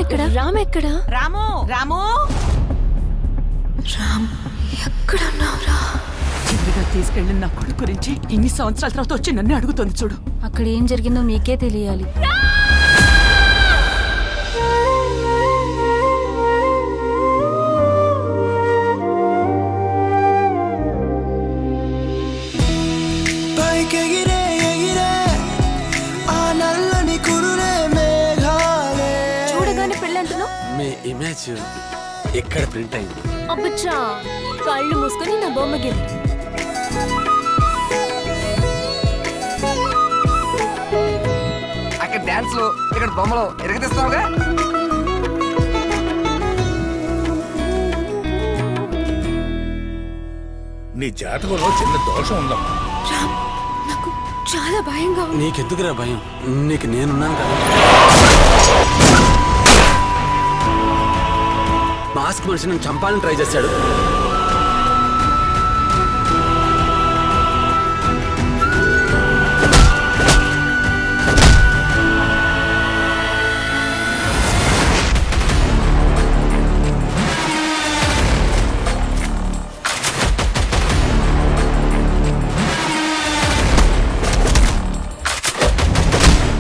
ఎక్కడ రామ్ ఎక్కడ? రాము రాము రామ్ ఎక్కడ ఉన్నావురా? చిన్నగా తీసుకెళ్ళిన నా కొడుకు గురించి ఇన్ని సంవత్సరాల తర్వాత వచ్చి నన్ను అడుగుతుంది చూడు. అక్కడ ఏం జరిగిందో మీకే తెలియాలి. చూడగానే పెళ్ళంటున్నావు. మీ ఇమేజ్ ఎక్కడ ప్రింట్ అయింది? అబ్బచ్చా, కళ్ళు మూసుకొని నా బొమ్మ గెలి. అక్కడ డాన్స్ లో ఇక్కడ బొమ్మలో ఎరగదీస్తావుగా. నీ జాతకంలో చిన్న దోషం ఉందమ్మా. రామ్, నాకు చాలా భయంగా ఉంది. నీకెందుకురా భయం? నీకు నేనున్నాను కదా. మాస్క్ మనిషి నన్ను చంపాలని ట్రై చేశాడు.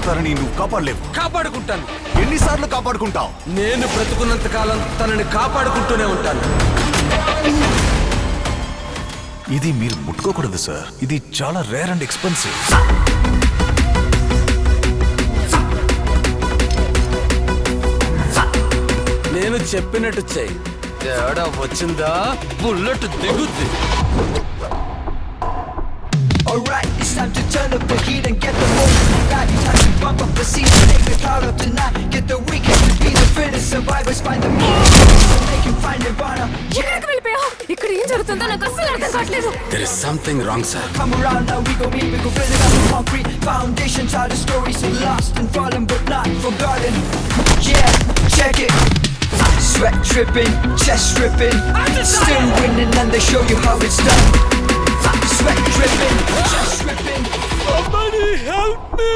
తనని నువ్వు కాపాడలేవు. కాపాడుకుంటాను. ఎన్నిసార్లు కాపాడుకుంటావు? నేను బ్రతుకున్నంత కాలం తనని కాపాడుకుంటూనే ఉంటాను. ఇది మీరు ముట్టుకోకూడదు సార్. ఇది చాలా రేర్ అండ్ ఎక్స్పెన్సివ్. నేను చెప్పినట్టు చెయ్యి. తేడా వచ్చిందా bullet దిగుద్ది. Alright, it's time to turn up the heat and get the most right. Time to bump up the scene and make the crowd up tonight. Get the weekend to be the fittest survivors. Find the most so they can find Nirvana. ఎక్కడికి వెళ్ళిపోయావు? ఇక్కడ ఏం జరుగుతుందో నాకు అస్సలు అర్థం కావట్లేదు. There is something wrong, sir. Come around now, we go meet, we go build it up with concrete foundations. Are the stories of lost and fallen but not forgotten. Yeah, check it. Sweat dripping, chest stripping, still winning and they show you how it's done. Sweat dripping, chest dripping. Somebody help me.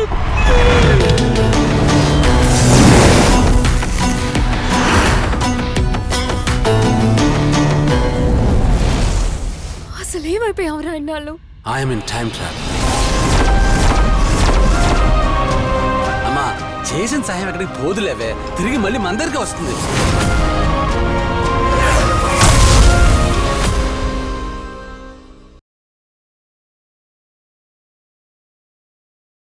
అసలు ఏమైపోయావురా ఇన్నాళ్ళు? I am in time travel. అమ్మా, చేసిన సహాయం ఎక్కడికి పోదులేవే, తిరిగి మళ్ళీ మన దగ్గరికి వస్తుంది.